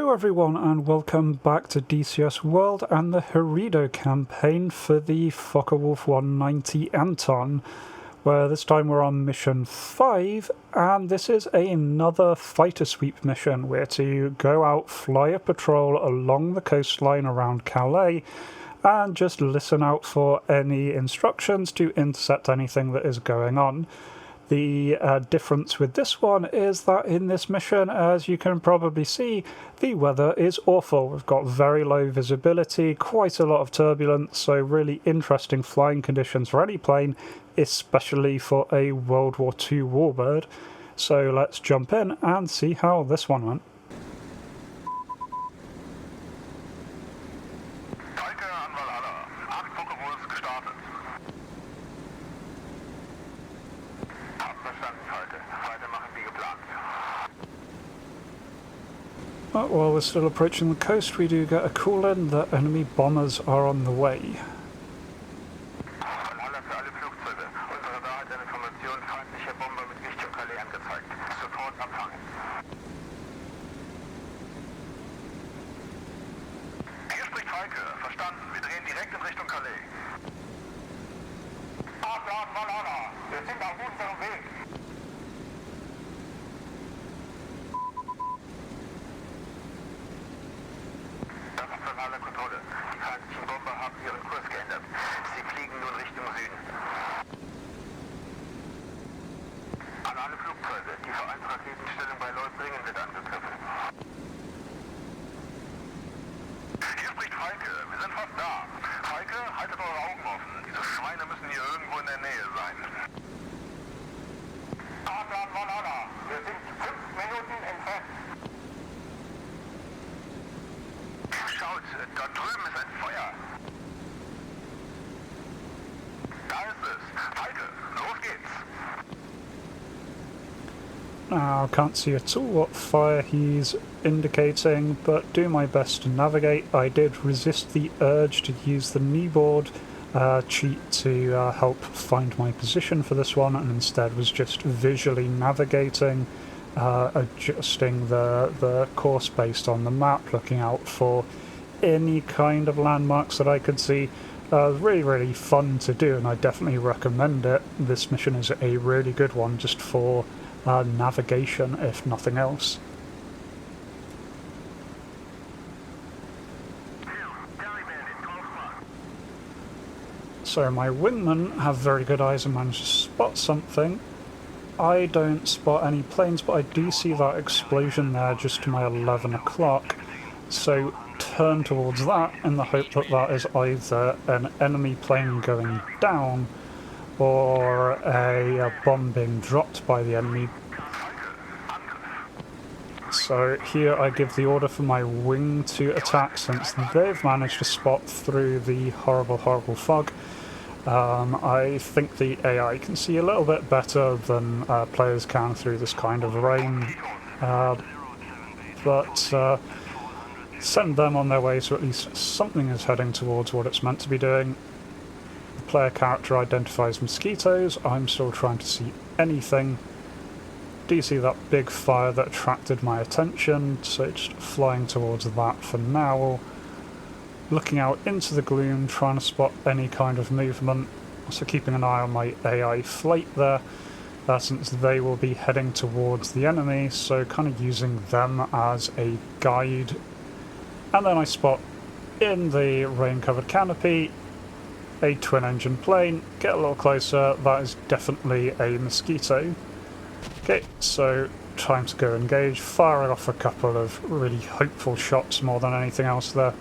Hello everyone and welcome back to DCS World and the Horrido Campaign for the Focke-Wulf 190 Anton, where this time we're on mission 5, and this is another fighter sweep mission. We're to go out, fly a patrol along the coastline around Calais, and just listen out for any instructions to intercept anything that is going on. The difference with this one is that in this mission, as you can probably see, the weather is awful. We've got very low visibility, quite a lot of turbulence, so really interesting flying conditions for any plane, especially for a World War II warbird. So let's jump in and see how this one went. While we're still approaching the coast, we do get a call in that enemy bombers are on the way. Now, I can't see at all what fire he's indicating, but do my best to navigate. I did resist the urge to use the kneeboard cheat to help find my position for this one, and instead was just visually navigating, adjusting the course based on the map, looking out for any kind of landmarks that I could see. Really fun to do, and I definitely recommend it. This mission is a really good one just for navigation, if nothing else. So my wingmen have very good eyes and manage to spot something. I don't spot any planes, but I do see that explosion there just to my 11 o'clock. So turn towards that in the hope that that is either an enemy plane going down or a bomb being dropped by the enemy. So here I give the order for my wing to attack, since they've managed to spot through the horrible fog. I think the AI can see a little bit better than players can through this kind of rain, but send them on their way so at least something is heading towards what it's meant to be doing. The player character identifies mosquitoes. I'm still trying to see anything. Do you see that big fire that attracted my attention? So just flying towards that for now. Looking out into the gloom, trying to spot any kind of movement. Also keeping an eye on my AI flight there, since they will be heading towards the enemy, so kind of using them as a guide. And then I spot in the rain-covered canopy a twin-engine plane. Get a little closer, that is definitely a mosquito. Okay, so time to go engage, firing off a couple of really hopeful shots more than anything else there.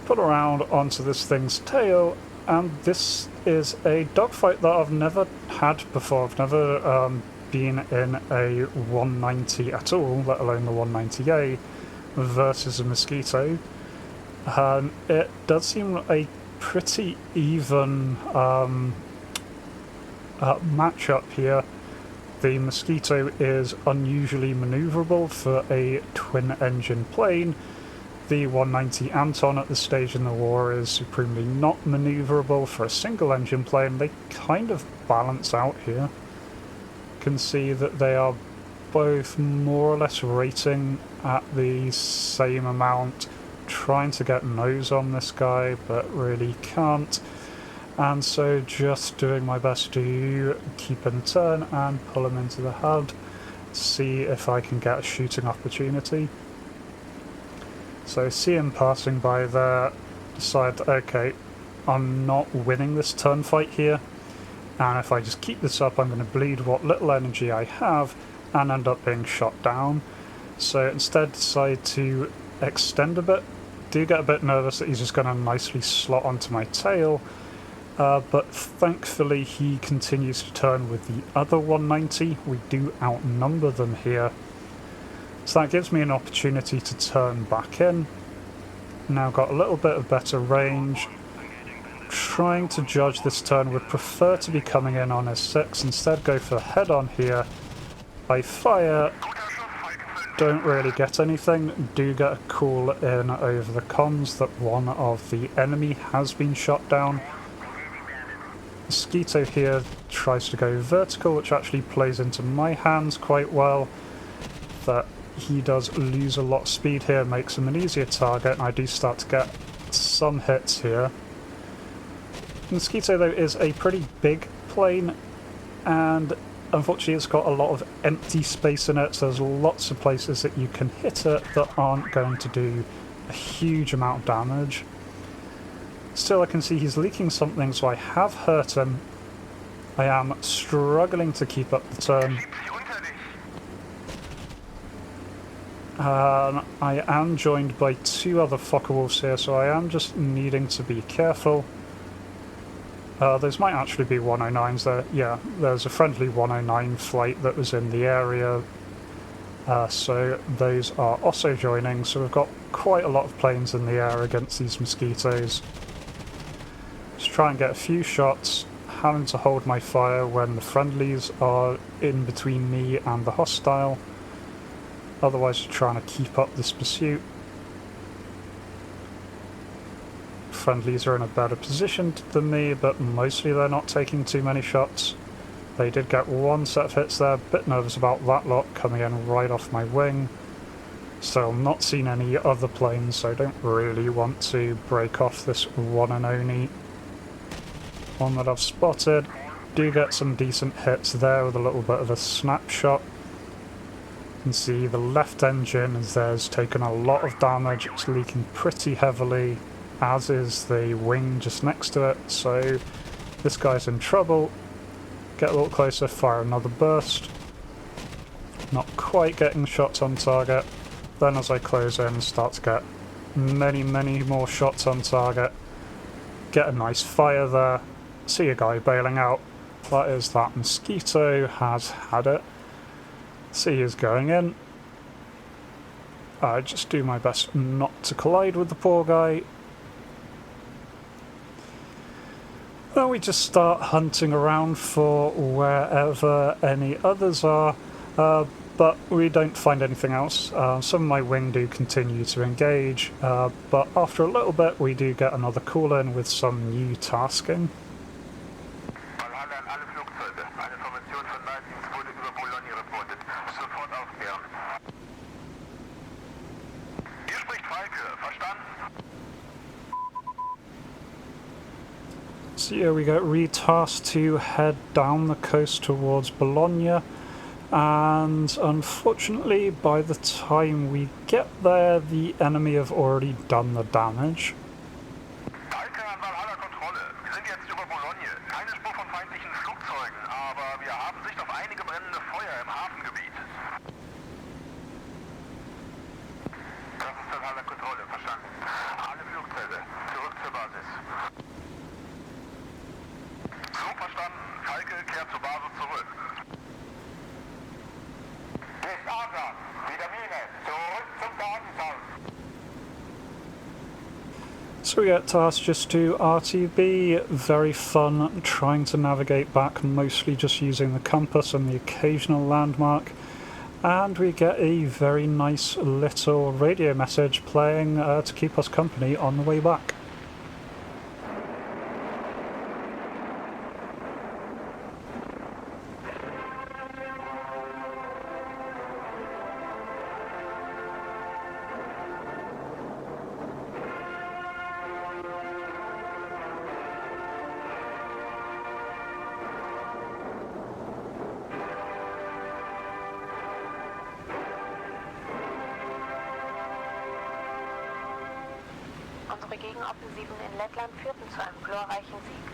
Put around onto this thing's tail, and this is a dogfight that I've never had before. I've never been in a 190 at all, let alone the 190A versus a mosquito. It does seem a pretty even matchup here. The mosquito is unusually manoeuvrable for a twin-engine plane. The 190 Anton at this stage in the war is supremely not manoeuvrable for a single-engine plane. They kind of balance out here. Can see that they are both more or less rating at the same amount, trying to get nose on this guy, but really can't. And so just doing my best to keep in turn and pull him into the HUD, see if I can get a shooting opportunity. So see him passing by there, decide, okay, I'm not winning this turn fight here, and if I just keep this up I'm going to bleed what little energy I have and end up being shot down. So instead decide to extend a bit. Do get a bit nervous that he's just going to nicely slot onto my tail, but thankfully he continues to turn with the other 190. We do outnumber them here, so that gives me an opportunity to turn back in. Now got a little bit of better range. Trying to judge this turn, would prefer to be coming in on his 6, instead go for head on here. I fire, don't really get anything, do get a call in over the comms that one of the enemy has been shot down. Mosquito here tries to go vertical, which actually plays into my hands quite well, that he does lose a lot of speed here, makes him an easier target, and I do start to get some hits here. Mosquito though is a pretty big plane, and unfortunately it's got a lot of empty space in it, so there's lots of places that you can hit it that aren't going to do a huge amount of damage. Still, I can see he's leaking something, so I have hurt him. I am struggling to keep up the turn. I am joined by 2 other Fokker Wolves here, so I am just needing to be careful. Those might actually be 109s there. Yeah, there's a friendly 109 flight that was in the area, so those are also joining, so we've got quite a lot of planes in the air against these mosquitoes. Just try and get a few shots, having to hold my fire when the friendlies are in between me and the hostile, otherwise you're trying to keep up this pursuit. Friendlies are in a better position than me, but mostly they're not taking too many shots. They did get 1 set of hits there, bit nervous about that lot coming in right off my wing. Still not seen any other planes, so I don't really want to break off this one and only one that I've spotted. Do get some decent hits there with a little bit of a snapshot. You can see the left engine is there's taken a lot of damage, it's leaking pretty heavily, as is the wing just next to it, so this guy's in trouble. Get a little closer, fire another burst. Not quite getting shots on target. Then as I close in, start to get many more shots on target. Get a nice fire there. See a guy bailing out. That is that Mosquito has had it. See he's going in. I just do my best not to collide with the poor guy. Then we just start hunting around for wherever any others are, but we don't find anything else. Some of my wing do continue to engage, but after a little bit we do get another call in with some new tasking. So yeah, we get retasked to head down the coast towards Bologna, and unfortunately by the time we get there the enemy have already done the damage. So we get tasked just to RTB, very fun, trying to navigate back, mostly just using the compass and the occasional landmark, and we get a very nice little radio message playing to keep us company on the way back. Unsere Gegenoffensiven in Lettland führten zu einem glorreichen Sieg.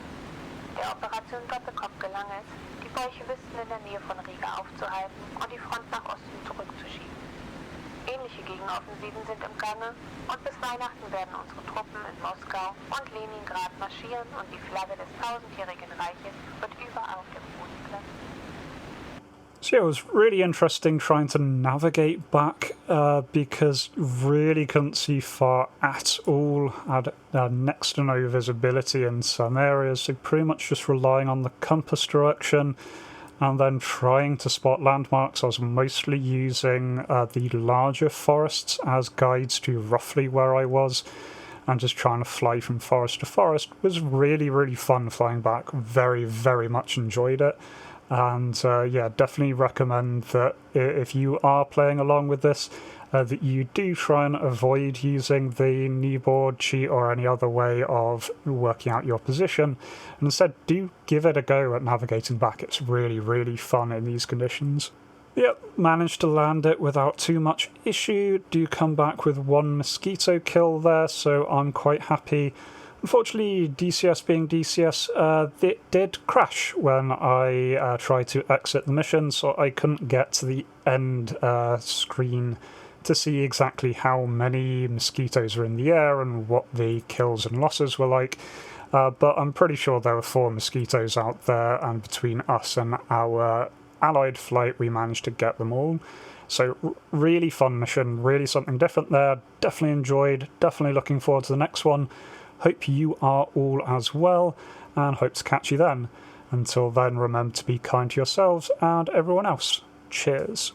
Der Operation Doppelkopf gelang es, die Bolschewisten in der Nähe von Riga aufzuhalten und die Front nach Osten zurückzuschieben. Ähnliche Gegenoffensiven sind im Gange und bis Weihnachten werden unsere Truppen in Moskau und Leningrad marschieren und die Flagge des tausendjährigen Reiches wird überall auf dem Boden glänzen. So yeah, it was really interesting trying to navigate back because really couldn't see far at all, had next to no visibility in some areas, so pretty much just relying on the compass direction and then trying to spot landmarks. I was mostly using the larger forests as guides to roughly where I was, and just trying to fly from forest to forest was really, really fun flying back. Very, very much enjoyed it. And yeah, definitely recommend that if you are playing along with this, that you do try and avoid using the kneeboard cheat or any other way of working out your position, and instead do give it a go at navigating back. It's really, really fun in these conditions. Yep, managed to land it without too much issue. Do come back with one mosquito kill there, so I'm quite happy. Unfortunately, DCS being DCS, it did crash when I tried to exit the mission, so I couldn't get to the end screen to see exactly how many mosquitoes are in the air and what the kills and losses were like. But I'm pretty sure there were 4 mosquitoes out there, and between us and our allied flight, we managed to get them all. So really fun mission, really something different there. Definitely enjoyed, definitely looking forward to the next one. Hope you are all as well, and hope to catch you then. Until then, remember to be kind to yourselves and everyone else. Cheers.